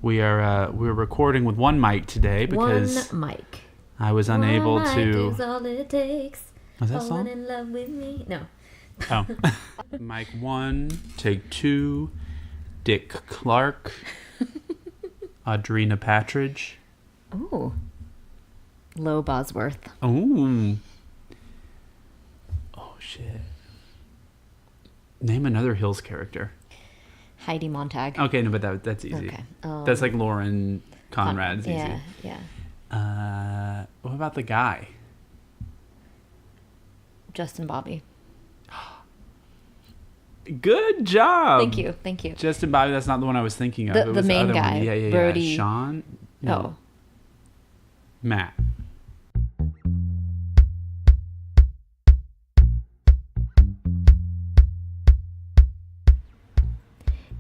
We're recording with one mic today because one mic. I was unable one mic to. Is all it takes. Was that Falling song? in love with me. No. Oh, mic 1, take 2. Dick Clark, Audrina Patridge. Ooh. Low Bosworth. Oh. Oh shit. Name another Hills character. Heidi Montag. Okay, no, but that's easy. Okay. That's like Lauren Conrad's easy. Yeah. What about the guy? Justin Bobby. Good job. Thank you. Justin Bobby, that's not the one I was thinking of. The main other guy. One. Yeah. Brody. Sean? No. Oh. Matt.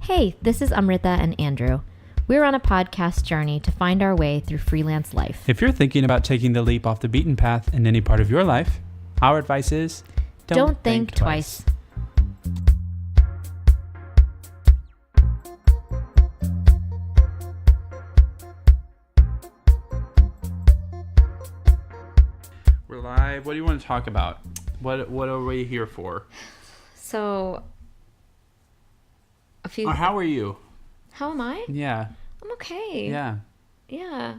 Hey, this is Amrita and Andrew. We're on a podcast journey to find our way through freelance life. If you're thinking about taking the leap off the beaten path in any part of your life, our advice is don't think twice. We're live. What do you want to talk about? What are we here for? So, Or how are you? How am I? Yeah. I'm okay. Yeah. Yeah.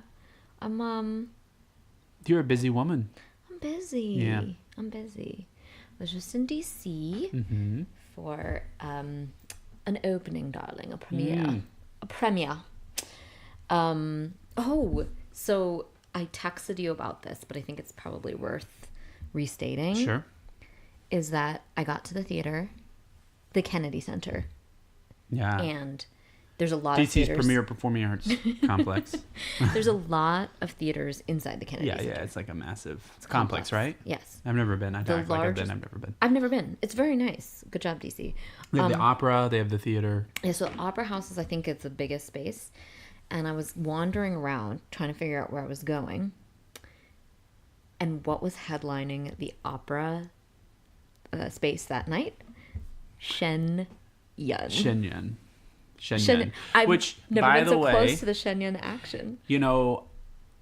You're a busy woman. I'm busy. Yeah. I'm busy. I was just in DC Mm-hmm. for an opening, darling, a premiere. Mm. A premiere. So I texted you about this, but I think it's probably worth restating. Sure. Is that I got to the theater, the Kennedy Center, Yeah. and there's a lot of DC's theaters. premier performing arts complex. There's a lot of theaters inside the Kennedy Center. Yeah, it's like a massive complex, right? Yes. I've never been. I The act like I've largest- been. I've never been. I've never been. It's very nice. Good job, DC. They have the opera. They have the theater. Yeah, so Opera House is, I think, it's the biggest space. And I was wandering around trying to figure out where I was going. And what was headlining the opera space that night? Shen Yun. Shenyun. Shenyun. I've Which, never by been the so way, close to the Shen Yun action. you know,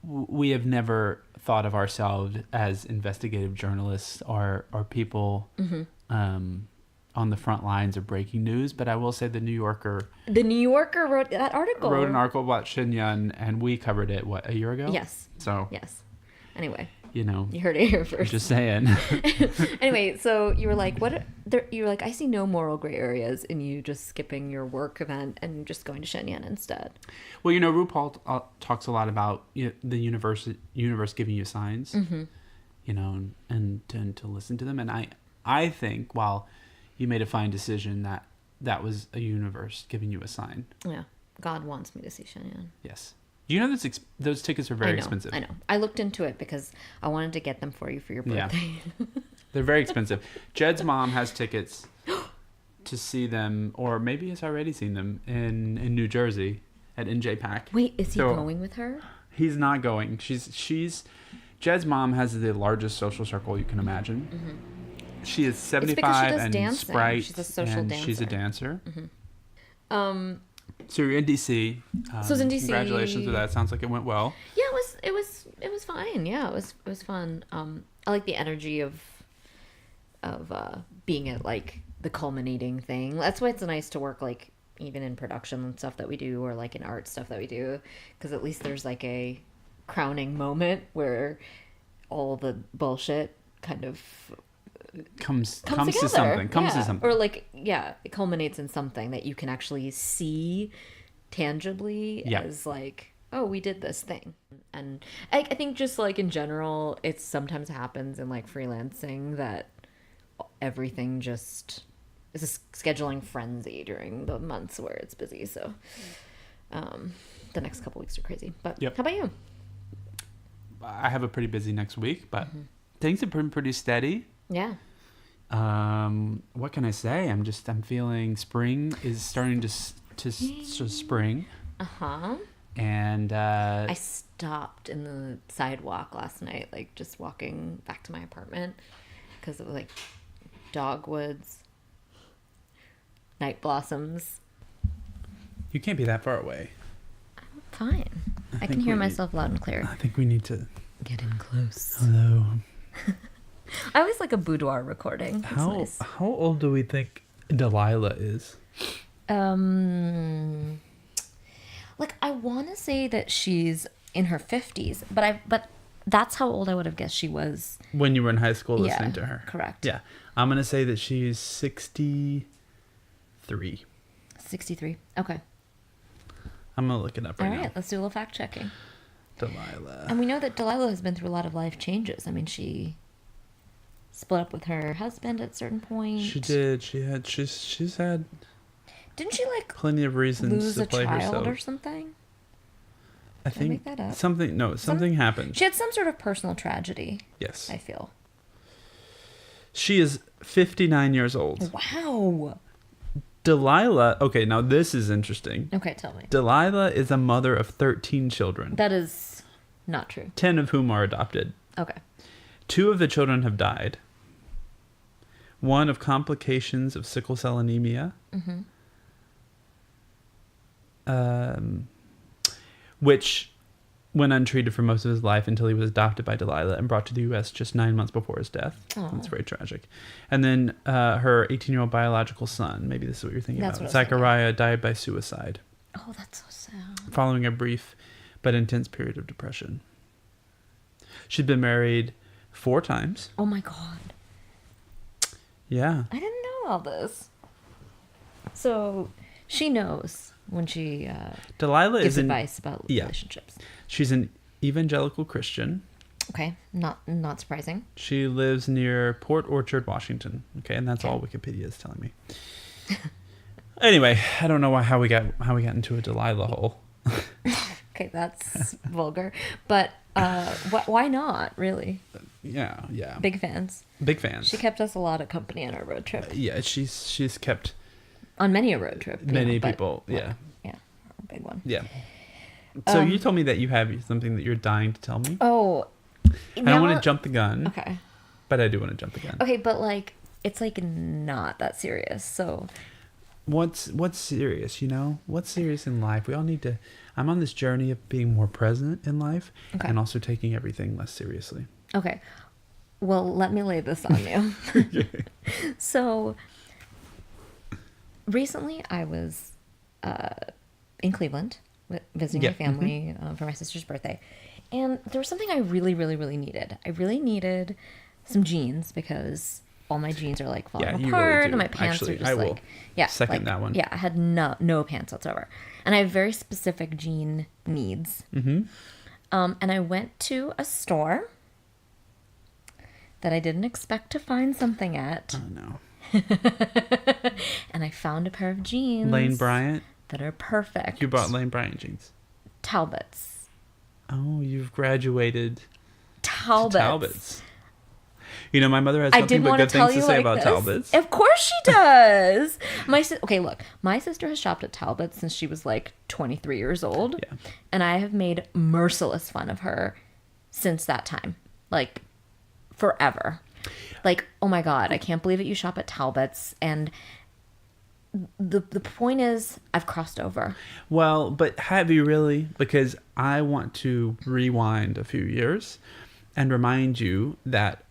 we have never thought of ourselves as investigative journalists or people on the front lines of breaking news. But I will say the New Yorker The New Yorker wrote that article. wrote an article about Shenyun, and we covered it, a year ago? Yes. So, Yes. Anyway, you know, you heard it here I'm first. just saying. Anyway, so you were like, you were like, I see no moral gray areas in you just skipping your work event and just going to Shenyun instead. Well, you know, RuPaul talks a lot about the universe giving you signs, you know, and to listen to them. And I think while you made a fine decision, that was a universe giving you a sign. Yeah. God wants me to see Shenyun. Yes. You know those tickets are very expensive. I know. I looked into it because I wanted to get them for you for your birthday. Yeah. They're very expensive. Jed's mom has tickets to see them, or maybe has already seen them in New Jersey at NJ Pack. Wait, is he So, going with her? He's not going. She's Jed's mom has the largest social circle you can imagine. Mm-hmm. She is 75 and dancing. Sprite, She's a social and she's a dancer. dancer. So you're in DC. So it's in DC. Congratulations to that. Sounds like it went well. Yeah, it was fine. Yeah, it was fun. I like the energy of being at like the culminating thing. That's why it's nice to work like even in production and stuff that we do, or like in art stuff that we do, because at least there's like a crowning moment where all the bullshit kind of Comes together. to something. Comes Yeah. to something. Or like, yeah, it culminates in something that you can actually see tangibly as like, oh, we did this thing. And I think just like in general, it sometimes happens in like freelancing that everything just is a scheduling frenzy during the months where it's busy. So the next couple weeks are crazy. But Yep. how about you? I have a pretty busy next week, but things have been pretty steady. Yeah. What can I say? I'm feeling spring is starting to spring. Uh-huh. And I stopped in the sidewalk last night, like just walking back to my apartment because it was like dogwoods, night blossoms. you can't be that far away. fine. I can think hear we myself loud and clear. I think we need to. Get in close. Hello. I always like a boudoir recording. It's nice. How old do we think Delilah is? Like I want to say that she's in her 50s, but that's how old I would have guessed she was When you were in high school listening to her. Correct. Yeah. I'm going to say that she's 63. 63. Okay. I'm going to look it up All right right, now. let's do a little fact checking. Delilah. And we know that Delilah has been through a lot of life changes. I mean, she split up with her husband at a certain point. She did. She's had Didn't she like plenty of reasons lose to a play child herself. or something? I Did I make think that up? something happened. She had some sort of personal tragedy, Yes. I feel. She is 59 years old. Wow. Delilah, okay, now this is interesting. Okay, tell me. Delilah is a mother of 13 children, That is not true. 10 of whom are adopted. Okay. 2 of the children have died. 1 of complications of sickle cell anemia. Which went untreated for most of his life until he was adopted by Delilah and brought to the U.S. just 9 months before his death. Aw. That's very tragic. And then her 18-year-old biological son, maybe this is what you're thinking That's about, what I was thinking. Zachariah, died by suicide Oh, that's so sad. following a brief but intense period of depression. She'd been married 4 times. Oh my god. Yeah. I didn't know all this. So she knows when she Delilah gives is advice about yeah. relationships. She's an evangelical Christian. Okay, not surprising. She lives near Port Orchard, Washington. Okay, and that's Okay. all Wikipedia is telling me. Anyway, I don't know how we got into a Delilah hole. Okay, that's vulgar, but why not? Really, Yeah. big fans. Big fans. She kept us a lot of company on our road trip. Yeah, she's kept On many a road trip. you many know, but, people. like, Yeah. Yeah, a big one. Yeah. So you told me that you have something that you're dying to tell me. Oh, I don't want to jump the gun, Okay. but I do want to jump the gun. Okay, but like it's like not that serious. So What's serious, you know? What's serious in life? We all need to. I'm on this journey of being more present in life Okay. and also taking everything less seriously. okay, well let me lay this on you. So recently I was in Cleveland visiting Yeah, my family for my sister's birthday, and there was something I really, really, really needed. I really needed some jeans because all my jeans are like falling Yeah, you really apart, do. and my pants Actually, are just I will like second like, that one. Yeah, I had no pants whatsoever, and I have very specific jean needs. Mm-hmm. And I went to a store that I didn't expect to find something at, Oh no. and I found a pair of jeans. Lane Bryant. That are perfect. You bought Lane Bryant jeans. Talbots. Oh, you've graduated to Talbots. Talbots. You know, my mother has I nothing did but want to good tell things you to say like about this. Talbots. Of course she does. Okay, look, my sister has shopped at Talbot since she was like 23 years old, Yeah. and I have made merciless fun of her since that time, like forever. Like, oh my god, I can't believe that you shop at Talbot's, and the point is, I've crossed over. Well, but have you really? Because I want to rewind a few years and remind you that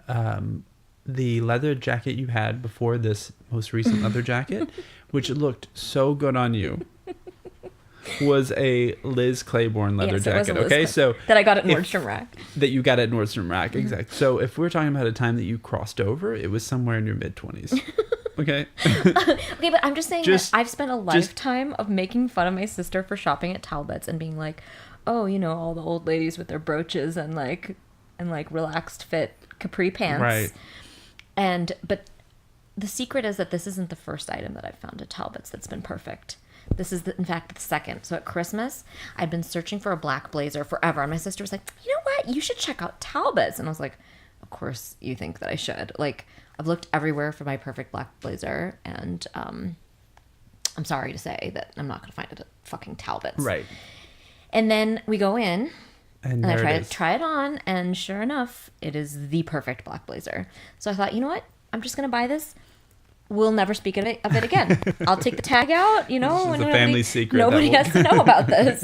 the leather jacket you had before this most recent leather jacket, which looked so good on you, was a Liz Claiborne leather Yes, it was a jacket. Liz Okay, Claiborne so that I got at if- Nordstrom Rack. that you got at Nordstrom Rack, exactly. So if we're talking about a time that you crossed over, it was somewhere in your mid-20s. Okay. Okay, but I'm just saying Just- that I've spent a lifetime of making fun of my sister for shopping at Talbot's and being like, oh, you know, all the old ladies with their brooches and like relaxed fit capri pants. Right. But the secret is that this isn't the first item that I've found at Talbot's that's been perfect. This is, in fact, the second. So at Christmas, I'd been searching for a black blazer forever. And my sister was like, you know what? You should check out Talbot's. And I was like, of course you think that I should. Like, I've looked everywhere for my perfect black blazer. And I'm sorry to say that I'm not going to find it at fucking Talbot's. Right. And then we go in. And And I there it is. try it on, and sure enough, it is the perfect black blazer. So I thought, you know what? I'm just going to buy this. we'll never speak of it again. I'll take the tag out, you know. This is a family secret. Nobody has to know about this.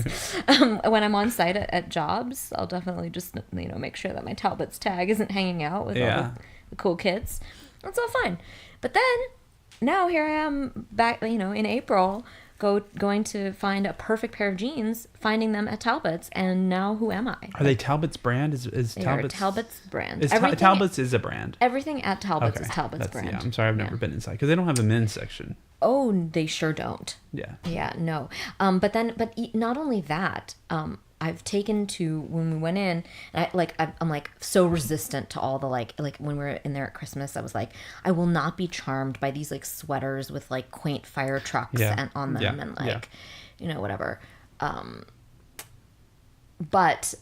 When I'm on site at jobs, I'll definitely just, you know, make sure that my Talbot's tag isn't hanging out with all the cool kids. That's all fine. But then, now here I am back, you know, in April, going to find a perfect pair of jeans, finding them at Talbot's, and now who am I? Are they Talbot's brand? Is They Talbot's are Talbot's brand. Talbot's is a brand? Everything at Talbot's is Talbot's brand. Yeah, I'm sorry, I've never been inside because they don't have a men's section. Oh, they sure don't. Yeah. Yeah, no. But not only that, I've taken to, when we went in, and I'm like so resistant to all the like when we were in there at Christmas, I was like, I will not be charmed by these like sweaters with like quaint fire trucks and on them and like, you know, whatever. But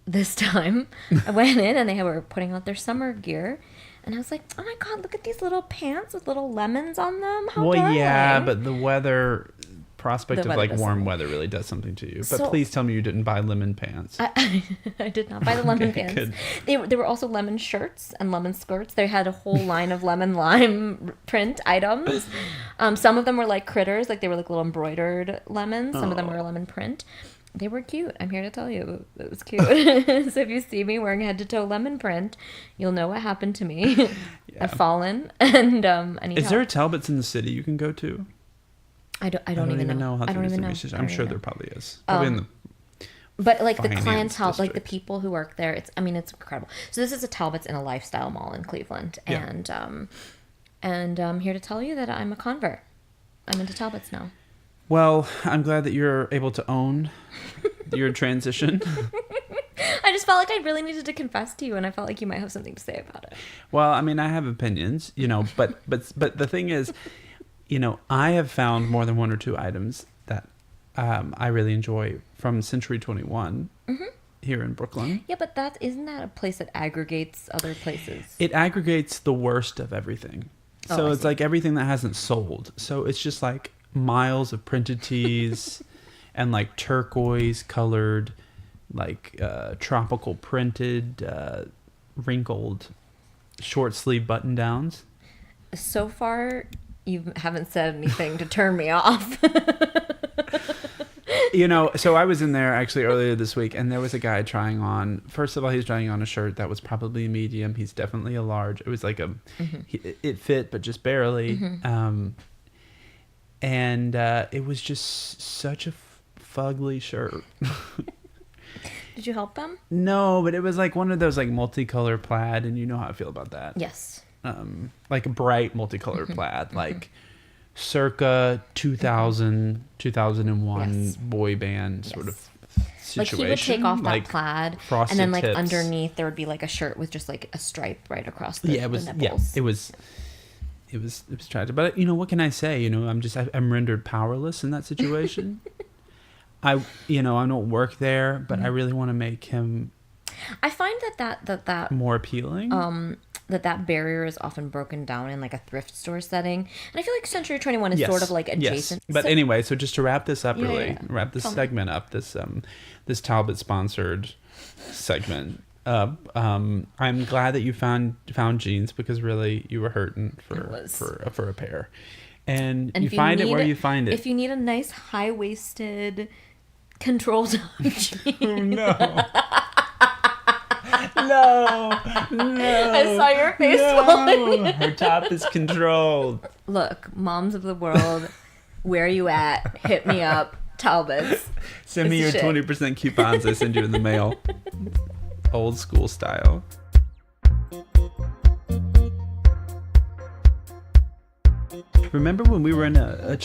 this time I went in and they were putting out their summer gear. And I was like, oh my God, look at these little pants with little lemons on them. How darling. Yeah, but the weather prospect of like warm something. weather really does something to you. But So- please tell me you didn't buy lemon pants. I did not buy the lemon Okay, pants. good. They were also lemon shirts and lemon skirts. They had a whole line of lemon lime print items. Some of them were like critters, like they were like little embroidered lemons. Some of them were lemon print. They were cute. I'm here to tell you it was cute. So if you see me wearing head to toe lemon print, you'll know what happened to me. I've fallen and I need Is help. there a Talbot's in the city you can go to? I don't even know. how I to don't do even some know. research. I I'm don't sure even there know. probably is. Probably in the But like the finance clientele, like the district. people who work there, it's it's incredible. So this is a Talbot's in a lifestyle mall in Cleveland, Yeah. and I'm here to tell you that I'm a convert. I'm into Talbot's now. Well, I'm glad that you're able to own your transition. I just felt like I really needed to confess to you, and I felt like you might have something to say about it. Well, I mean, I have opinions, you know, but the thing is, you know, I have found more than one or two items that I really enjoy from Century 21 here in Brooklyn. Yeah, but isn't that a place that aggregates other places? It aggregates the worst of everything. Oh, So I it's see. like everything that hasn't sold. So it's just like miles of printed tees and like turquoise colored, like tropical printed, wrinkled short sleeve button downs. So far, you haven't said anything to turn me off. You know, so I was in there actually earlier this week, and there was a guy trying on. First of all, he was trying on a shirt that was probably a medium. He's definitely a large. It was like it fit, but just barely. And it was just such a fugly shirt. Did you help them? No, but it was like one of those like multicolor plaid, and you know how I feel about that. Yes. Like a bright multicolored plaid, like circa 2000, 2001 Yes. boy band sort of situation. Like he would take off that like plaid, frosted and then like tips. underneath there would be like a shirt with just like a stripe right across the, Yeah, it was. the Yeah, nipples. it was tragic. But you know, what can I say? You know, I'm rendered powerless in that situation. I don't work there, but I really want to make him I find that more appealing. that barrier is often broken down in like a thrift store setting, and I feel like Century 21 is sort of like adjacent. Yes. But anyway, so just to wrap this up, wrap this Tell me. segment up, this Talbot sponsored segment. I'm glad that you found jeans because really you were hurting for a pair, and you if find it need where you find it. If you need a nice high waisted controlled jean, No. No, I saw your face falling. Her top is controlled. Look, moms of the world, where you at? Hit me up, Talbot's. Send me your It's shit. 20% coupons I send you in the mail. Old school style. Remember when we were in a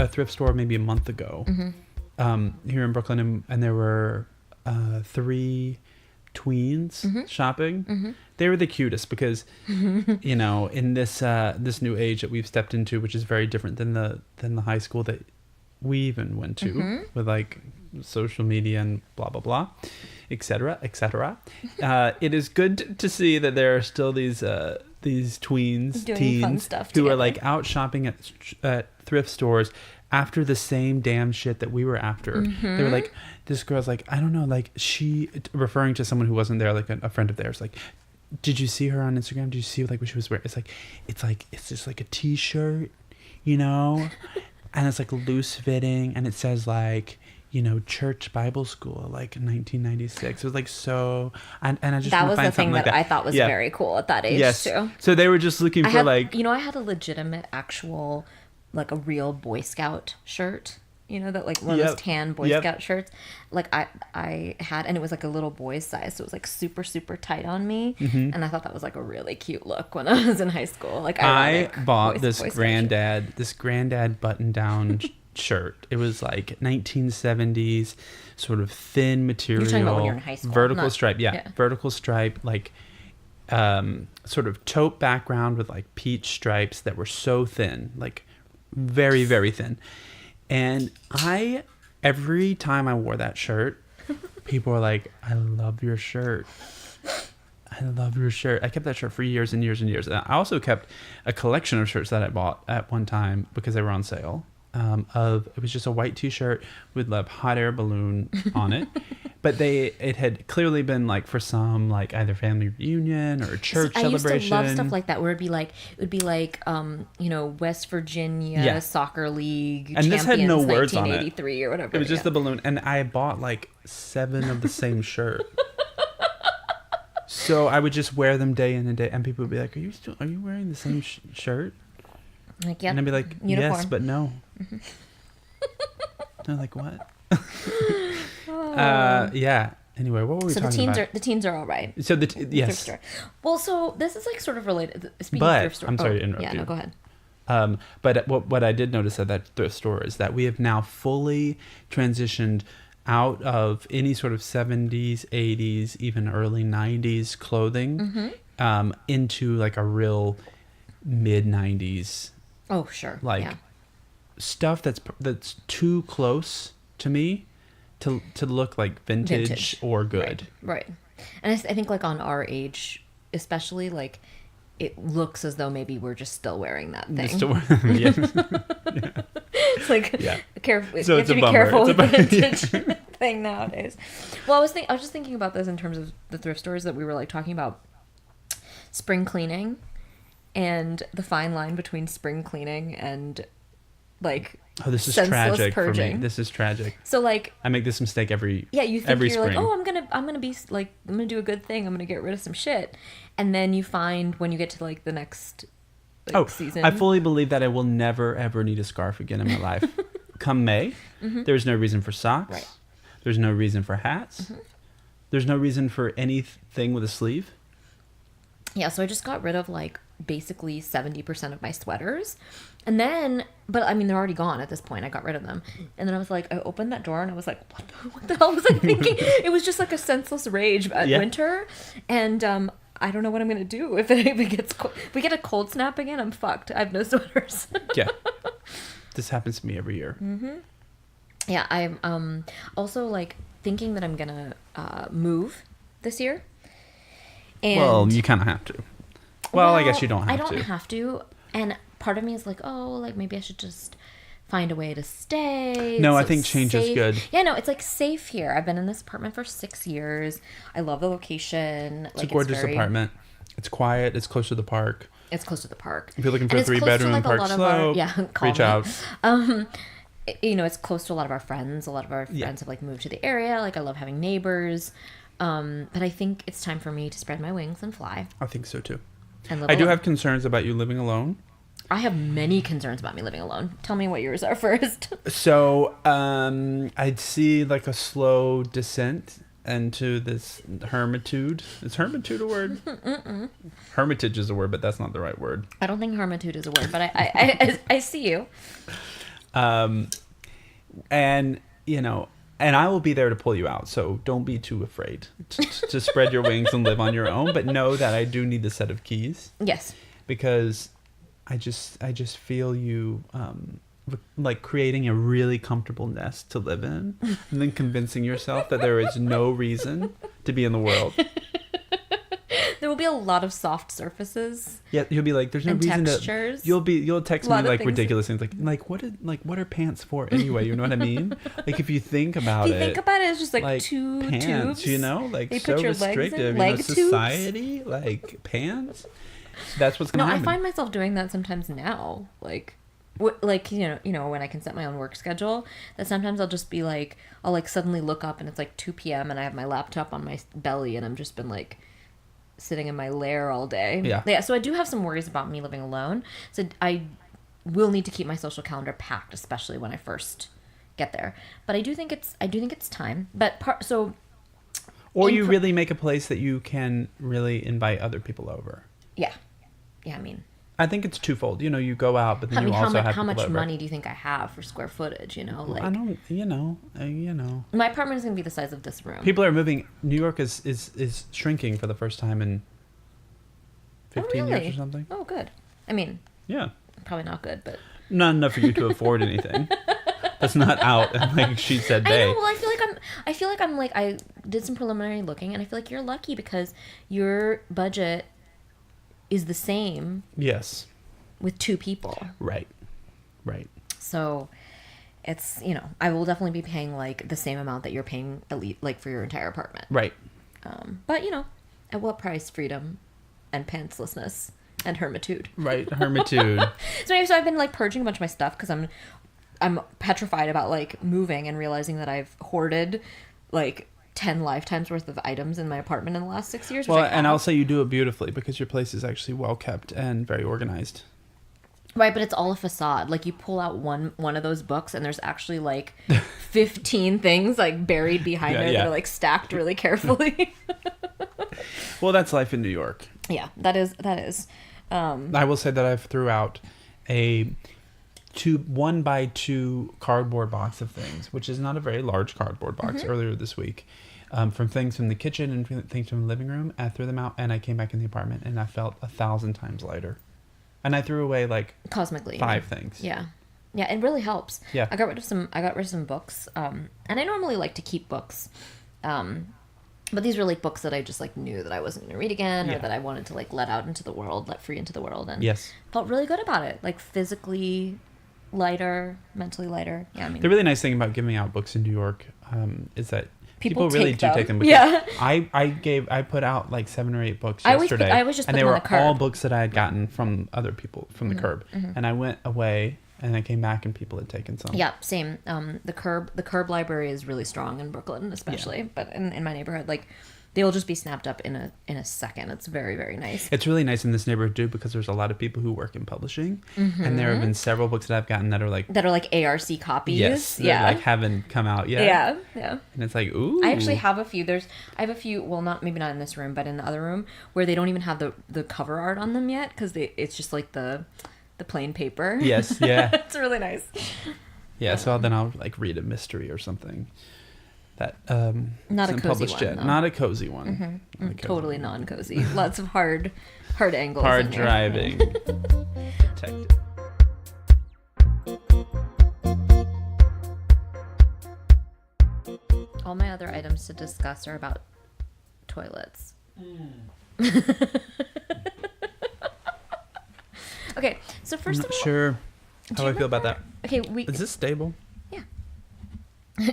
thrift store maybe a month ago here in Brooklyn, and there were 3 tweens shopping? They were the cutest because, you know, in this new age that we've stepped into, which is very different than the high school that we even went to, with like social media and blah blah blah, etc. etc. It is good to see that there are still these tweens, Doing fun teens stuff who are together. like out shopping at thrift stores after the same damn shit that we were after. They were like, this girl's like, I don't know, like she, referring to someone who wasn't there, like a friend of theirs, like, Did you see her on Instagram? Did you see like what she was wearing? It's just like a t-shirt, you know, and it's like loose fitting, and it says like, you know, church Bible school, like 1996. It was like so, and I just That want was to the find thing something like that that. I thought was Yeah. very cool at that age Yes. too. So they were just looking I for had, like, you know, I had a legitimate actual, like a real Boy Scout shirt. You know, that like one of those Yep. tan Boy Yep. Scout shirts. Like I had, and it was like a little boy's size, so it was like super super tight on me, Mm-hmm. and I thought that was like a really cute look when I was in high school. Like I ironic bought Boy this Scout shirt. granddad button-down shirt. It was like 1970s, sort of thin material. You're talking about when you're in high school, vertical not- stripe, yeah. vertical stripe, like sort of taupe background with like peach stripes that were so thin, like very very thin. And every time I wore that shirt, people were like, "I love your shirt." I love your shirt. I kept that shirt for years and years and years. And I also kept a collection of shirts that I bought at one time because they were on sale. It was just a white T-shirt with a hot air balloon on it, but it had clearly been like for some like either family reunion or a church I celebration. used to love stuff like that where it would be like you know, West Virginia Yeah. Soccer League And this had no champions words on it. 1983 or whatever. It was just yeah. the balloon, and I bought like 7 of the same shirt. So I would just wear them day in and day, and people would be like, "Are you wearing the same shirt?" Like, yep. And I'd be like, Uniform. "Yes, but no." They're like, "What?" Yeah. Anyway, what were we So talking about? the teens are all right. So Thrift yes, store. Well, so this is like sort of related. Speaking But- of thrift store, I'm sorry to interrupt Yeah, you. no, go ahead. but what I did notice at that thrift store is that we have now fully transitioned out of any sort of 70s, 80s, even early 90s clothing into like a real mid 90s Oh, sure. like yeah. stuff that's too close to me to look like vintage or good. Right. And I think like on our age, especially, like it looks as though maybe we're just still wearing that thing. Yeah. It's like Yeah. careful. So You it's have a to be bummer. careful It's with a the bummer. vintage thing nowadays. Well, I was just thinking about this in terms of the thrift stores that we were like talking about spring cleaning and the fine line between spring cleaning and like Oh, this is senseless tragic for me. purging. This is tragic. So like I make this mistake every you think every you're spring. like, oh, I'm gonna be like, I'm gonna do a good thing. I'm gonna get rid of some shit, and then you find when you get to like the next season. I fully believe that I will never ever need a scarf again in my life. Come May, there's no reason for socks. Right. There's no reason for hats. There's no reason for anything with a sleeve. Yeah, so I just got rid of like basically 70% of my sweaters. And then, but I mean, they're already gone at this point. I got rid of them. And then I was like, I opened that door and I was like, what the hell was I thinking? It was just like a senseless rage at Yeah. winter. And I don't know what I'm going to do if it gets cold. If we get a cold snap again, I'm fucked. I have no sweaters. Yeah. This happens to me every year. Yeah, I'm also like thinking that I'm going to move this year. And Well, you kind of have to. Well, I guess you don't have I to. don't have to. And part of me is like, oh, like maybe I should just find a way to stay. No, I It's think change is safe. good. Yeah, no, it's like safe here. I've been in this apartment for 6 years. I love the location. It's a gorgeous apartment. It's quiet. It's close to the park. It's close to the park. If you're looking for And a it's close to, 3-bedroom in like, a Park lot of our- Slope, yeah, call reach me. out. You know, it's close to a lot of our friends. A lot of our friends have like moved to the area. Like I love having neighbors. But I think it's time for me to spread my wings and fly I think so too. and live I do alone. have concerns about you living alone. I have many concerns about me living alone. Tell me what yours are first. So I'd see like a slow descent into this hermitude. Is hermitude a word? Hermitage is a word, but that's not the right word. I don't think hermitude is a word, but I see you. And you know, and I will be there to pull you out. So don't be too afraid to spread your wings and live on your own. But know that I do need the set of keys Yes. because I just feel you like creating a really comfortable nest to live in, and then convincing yourself that there is no reason to be in the world. There will be a lot of soft surfaces. Yeah, you'll be like, there's no and reason textures. to. You'll text A me lot of like things. ridiculous things like what are pants for anyway? You know what I mean? Like if you think about If you think about it, it's just like two pants, tubes. you know, like They so put your legs in, restrictive. leg You know, tubes. society, like pants. That's what's gonna No, happen. I find myself doing that sometimes now. Like you know when I can set my own work schedule, that sometimes I'll just be like, I'll like suddenly look up and it's like 2 p.m. and I have my laptop on my belly and I'm just been like sitting in my lair all day. Yeah. So I do have some worries about me living alone. So I will need to keep my social calendar packed, especially when I first get there. But I do think it's time. But or you really make a place that you can really invite other people over. yeah. I mean, I think it's twofold. You know, you go out, but then you also have how much people over. money do you think I have for square footage? You know, like I don't. You know. my apartment is gonna be the size of this room. People are moving. New York is shrinking for the first time in 15 years or something. Oh, good. I mean, Yeah. probably not good, but Not enough for you to afford anything. That's not out. Like she said, I they. know. Well, I did some preliminary looking, and I feel like you're lucky because your budget is the same Yes. with 2 people. Right. So it's, you know, I will definitely be paying like the same amount that you're paying like for your entire apartment. Right. But you know, at what price? Freedom and pantslessness and hermitude. Right. Hermitude. So anyway, so I've been like purging a bunch of my stuff because I'm petrified about like moving and realizing that I've hoarded like 10 lifetimes worth of items in my apartment in the last 6 years. Well, and I'll say you do it beautifully because your place is actually well kept and very organized. Right, but it's all a facade. Like you pull out one of those books and there's actually like 15 things like buried behind it that are like stacked really carefully. Well, that's life in New York. Yeah, that is. I will say that I threw out a 1x2 cardboard box of things, which is not a very large cardboard box, earlier this week, from things from the kitchen and things from the living room. I threw them out and I came back in the apartment and I felt 1,000 times lighter. And I threw away like Cosmically 5 things. Yeah, it really helps. Yeah. I got rid of some books, and I normally like to keep books, but these were like books that I just like knew that I wasn't going to read again, or that I wanted to like let out into the world, let free into the world, and Yes. felt really good about it. Like physically lighter, mentally lighter. Yeah, I mean, The really nice thing about giving out books in New York is that people really do take them. Because Yeah. I put out like 7 or 8 books I yesterday. always just and put they them were on the curb. all books that I had gotten from other people from the curb. And I went away and I came back and people had taken some. Yeah, same. The curb library is really strong in Brooklyn, especially, but in my neighborhood, like they'll just be snapped up in a second. It's very, very nice. It's really nice in this neighborhood too because there's a lot of people who work in publishing, and there have been several books that I've gotten that are like ARC copies. yes, that, Yeah. like haven't come out yet. Yeah. And it's like ooh. I actually have a few. I have a few. Well, maybe not in this room, but in the other room where they don't even have the cover art on them yet because it's just like the plain paper. Yes. Yeah. It's really nice. Yeah. So then I'll like read a mystery or something. That Not a isn't cozy published one, yet. though. Not a cozy one. Not a cozy Totally one. non-cozy. Lots of hard angles. Hard in there. driving. Protected. All my other items to discuss are about toilets. Okay, so I'm first not of all, sure how you I feel about that. okay, Is this stable?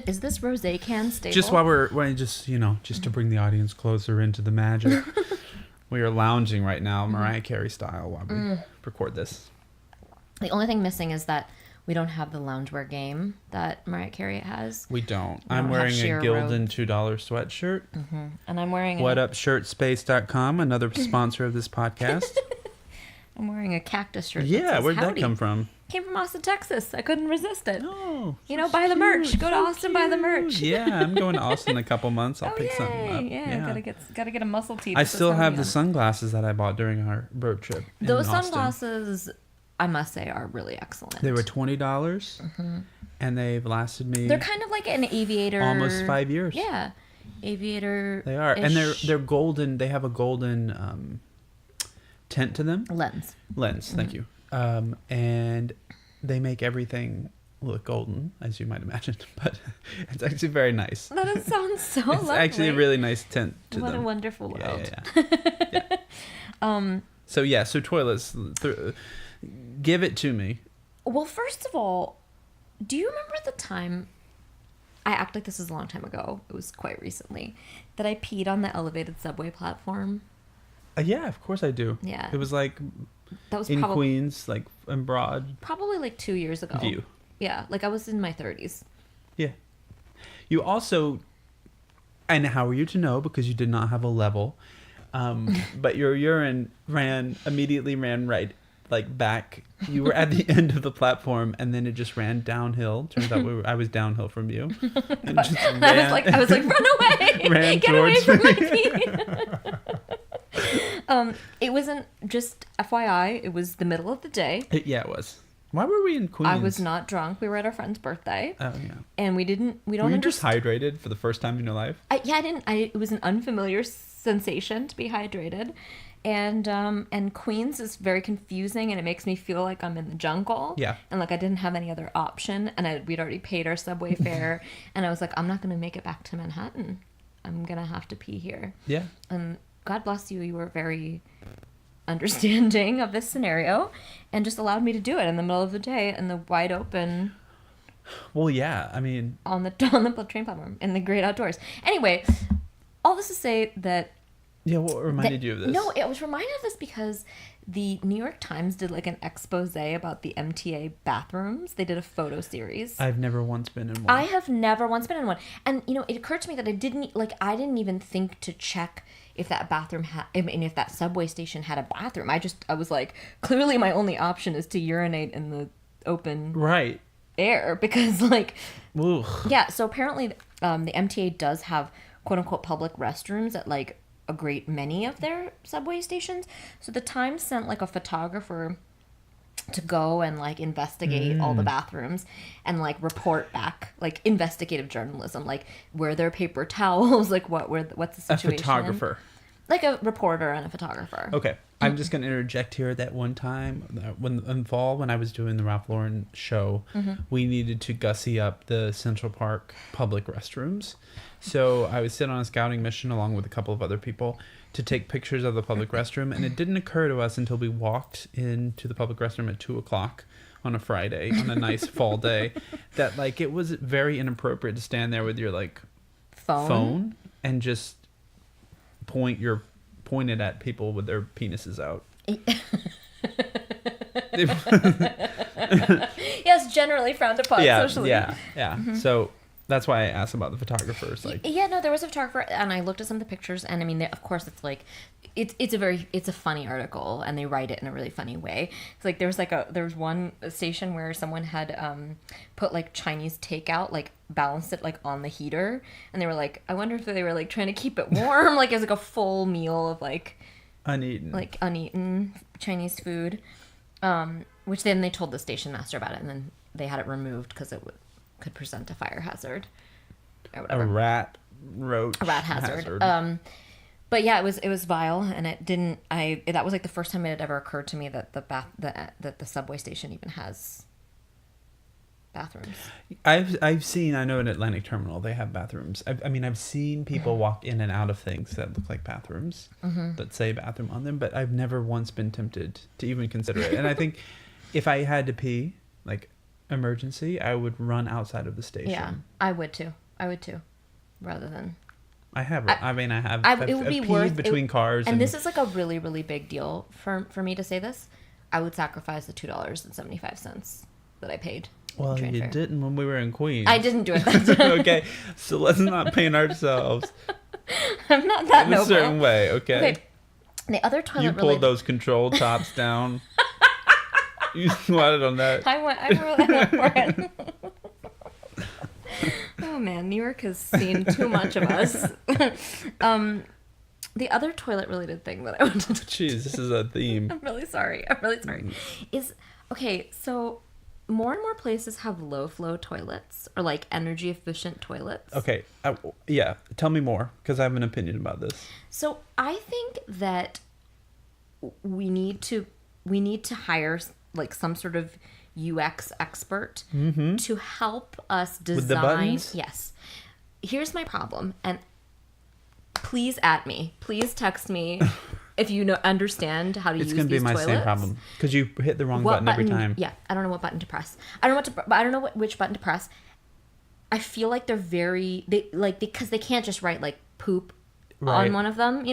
is this rosé can stable? Just while just to bring the audience closer into the magic. We are lounging right now, Mariah Carey style, while we record this. The only thing missing is that we don't have the loungewear game that Mariah Carey has. We don't. We I'm don't wearing have a sheer Gildan $2 sweatshirt. And I'm wearing WhatUpShirtspace.com, another sponsor of this podcast. I'm wearing a cactus shirt. that Yeah, says where'd that Howdy. come from? Came from Austin, Texas. I couldn't resist it. Oh, You know, buy the merch. Go to Austin, buy the merch. Yeah, I'm going to Austin in a couple months. I'll Oh, pick something up. yay. Yeah, gotta get a muscle tee. I that says still have Howdy the on it. sunglasses that I bought during our road trip. in Those Austin. sunglasses, I must say, are really excellent. They were $20, and they've lasted me They're kind of like an aviator. almost 5 years. Yeah, aviator. They are, and they're golden. They have a golden tint to them. lens. Lens, thank you. And they make everything look golden, as you might imagine. But it's actually very nice. That sounds so It's lovely. actually a really nice tint to What them. a wonderful world. Yeah. So yeah, so toilets. Give it to me. Well, first of all, do you remember the time? I act like this is a long time ago. It was quite recently that I peed on the elevated subway platform. Yeah, of course I do. Yeah. It was like That was in Queens, like in Broad probably like 2 years ago. View. Yeah, like I was in my 30s. Yeah. You also, and how were you to know because you did not have a level, but your urine immediately ran right, like back. You were at the end of the platform, and then it just ran downhill. Turns out I was downhill from you. And just I was like, run away! Ran Get away towards from me. my pee! It wasn't just FYI. It was the middle of the day. Yeah, it was. Why were we in Queens? I was not drunk. We were at our friend's birthday. Oh yeah. And we don't. Were you just hydrated for the first time in your life? I didn't. It was an unfamiliar sensation to be hydrated, and Queens is very confusing, and it makes me feel like I'm in the jungle. Yeah. And like I didn't have any other option, and we'd already paid our subway fare, and I was like, I'm not gonna make it back to Manhattan. I'm gonna have to pee here. Yeah. And God bless you. You were very understanding of this scenario, and just allowed me to do it in the middle of the day in the wide open. Well, yeah. I mean, on the train platform in the great outdoors. Anyway, all this to say that. Yeah, what reminded you of this? No, it was reminded of this because the New York Times did like an expose about the MTA bathrooms. They did a photo series. I've never once been in one. I have never once been in one. And, it occurred to me that I didn't even think to check if that bathroom if that subway station had a bathroom. I was like, clearly my only option is to urinate in the open right air because like, Ugh. Yeah. So apparently the MTA does have quote unquote public restrooms at like a great many of their subway stations. So the Times sent like a photographer to go and like investigate all the bathrooms and like report back, like investigative journalism, like were there paper towels, like what's the situation? A photographer. Like a reporter and a photographer. Okay. I'm just going to interject here that one time in fall when I was doing the Ralph Lauren show, we needed to gussy up the Central Park public restrooms. So I was sent on a scouting mission along with a couple of other people to take pictures of the public restroom. And it didn't occur to us until we walked into the public restroom at 2:00 on a Friday on a nice fall day that like it was very inappropriate to stand there with your like phone and just point it at people with their penises out. Yes, generally frowned upon socially. Yeah. So that's why I asked about the photographers. Like, yeah, no, there was a photographer, and I looked at some of the pictures, and I mean, of course, it's like, it's a funny article, and they write it in a really funny way. It's like there was one station where someone had put like Chinese takeout, like balanced it like on the heater, and they were like, I wonder if they were like trying to keep it warm, like it was like a full meal of like uneaten Chinese food, which then they told the station master about it, and then they had it removed because it could present a fire hazard or whatever. A rat hazard. But yeah, it was vile, and it didn't. That was like the first time it had ever occurred to me that that the subway station even has bathrooms. I've seen. I know in Atlantic Terminal they have bathrooms. I've seen people walk in and out of things that look like bathrooms that say bathroom on them, but I've never once been tempted to even consider it. And I think if I had to pee, like emergency, I would run outside of the station. Yeah, I would too. Rather than. It would be peed worth between cars. And this is like a really, really big deal for me to say this. I would sacrifice the $2.75 that I paid. Well, you didn't when we were in Queens. I didn't do it that time. Okay, so let's not paint ourselves. I'm not that in noble. a certain way, okay? The other toilet you pulled those control tops down. You squatted on that. I really went for it. Oh man, New York has seen too much of us. The other toilet-related thing that I wanted to... Jeez, this is a theme. I'm really sorry. So more and more places have low-flow toilets or like energy-efficient toilets. Okay, yeah. Tell me more, because I have an opinion about this. So I think that we need to hire like some sort of UX expert to help us design. With the buttons? Yes. Here's my problem, and please at me. Please text me if you understand how to use It's these going to be my toilets. same problem because you hit the wrong button every time. Yeah, I don't know what button to press. I don't know which button to press. I feel like they're because they can't just write like poop on one of them,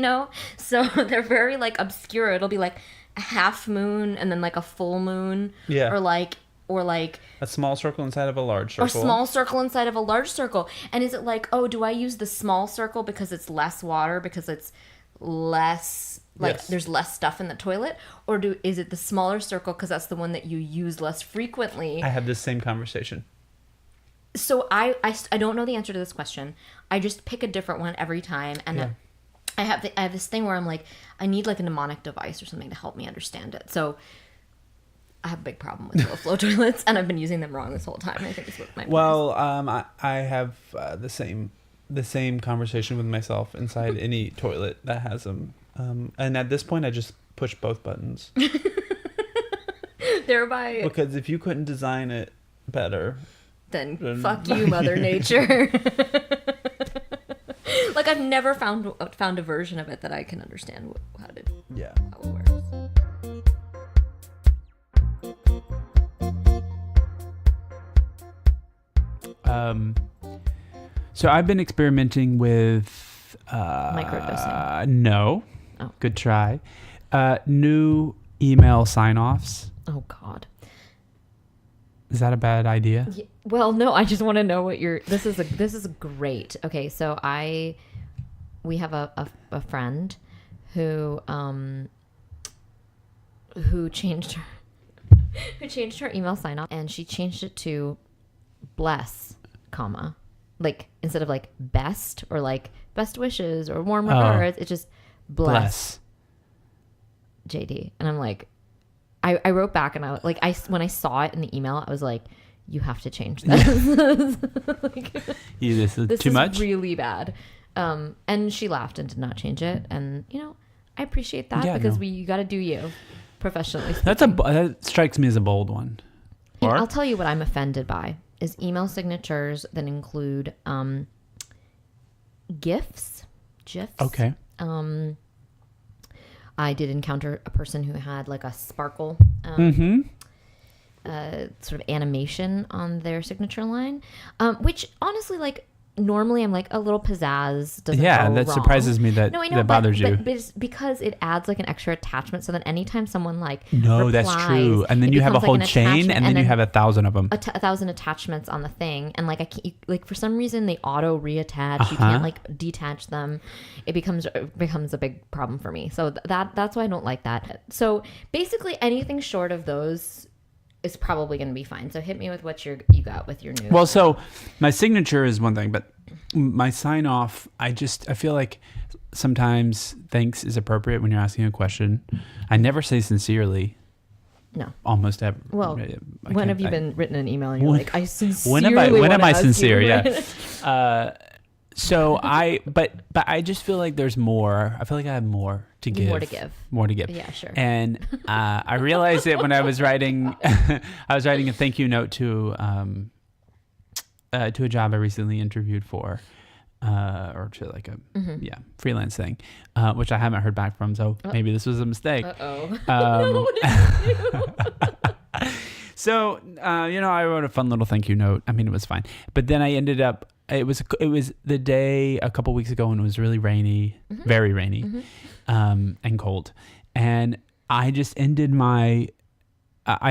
so they're very like obscure. It'll be like a half moon and then like a full moon, or like a small circle inside of a large circle, or small circle inside of a large circle. And is it like, oh, do I use the small circle because it's less water, because it's less there's less stuff in the toilet, or is it the smaller circle because that's the one that you use less frequently? I have this same conversation. So I don't know the answer to this question. I just pick a different one every time, and I have this thing where I'm like, I need like a mnemonic device or something to help me understand it. So I have a big problem with low flow toilets, and I've been using them wrong this whole time. I think it's what my I have the same conversation with myself inside any toilet that has them, and at this point, I just push both buttons. Thereby, because if you couldn't design it better, then fuck you, Mother Nature. Like, I've never found a version of it that I can understand how it works. So I've been experimenting with microdosing. No. Oh. Good try. New email sign-offs. Oh God. Is that a bad idea? Yeah, well, no, I just want to know what this is great. Okay, so we have a friend who changed her email sign off, and she changed it to bless, like instead of like best or like best wishes or warm regards, it's just bless JD. And I'm like, I wrote back, and I like, when I saw it in the email, I was like, you have to change this. Like, this is too much, really bad. And she laughed and did not change it, and I appreciate that, because you got to do you professionally speaking. That strikes me as a bold one. I'll tell you what I'm offended by is email signatures that include GIFs. Okay. I did encounter a person who had like a sparkle sort of animation on their signature line, which honestly, like, normally I'm like, a little pizzazz doesn't go that wrong. Surprises me that that bothers you. But it's because it adds like an extra attachment, so that anytime someone like replies, that's true, and then you have a whole chain, and then you have 1,000 of them, 1,000 attachments on the thing, and like for some reason they auto reattach. You can't like detach them. It becomes a big problem for me. So that's why I don't like that. So basically, anything short of those is probably going to be fine. So hit me with what you got with your new. Well, so my signature is one thing, but my sign off, I feel like sometimes thanks is appropriate when you're asking a question. I never say sincerely. No. Almost ever. Well, when have you been written an email and you're like, I sincerely when am I sincere? You, yeah. So but I just feel like there's more. I feel like I have more to give. More to give. Yeah, sure. And I realized it when I was writing. I was writing a thank you note to a job I recently interviewed for, or to like a freelance thing, which I haven't heard back from. So maybe this was a mistake. So I wrote a fun little thank you note. I mean, it was fine, but then I ended up. It was the day a couple weeks ago when it was really rainy, very rainy, and cold. And I just ended I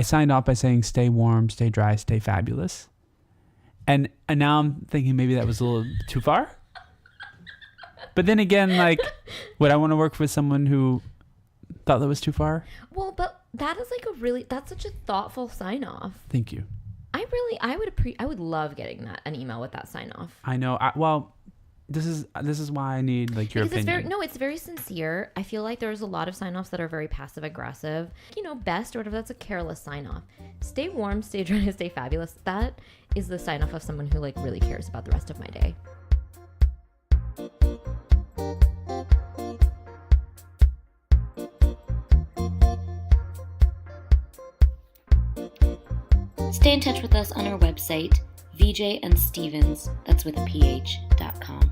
signed off by saying, stay warm, stay dry, stay fabulous. And now I'm thinking maybe that was a little too far. But then again, like, would I want to work with someone who thought that was too far? Well, but that is like that's such a thoughtful sign off. Thank you. I would love getting an email with that sign off. I know. This is why I need like your opinion. It's very sincere. I feel like there's a lot of sign offs that are very passive aggressive. Best or whatever, that's a careless sign off. Stay warm, stay dry, stay fabulous. That is the sign off of someone who like really cares about the rest of my day. Stay in touch with us on our website, VJ and Stevens, that's with a PH.com.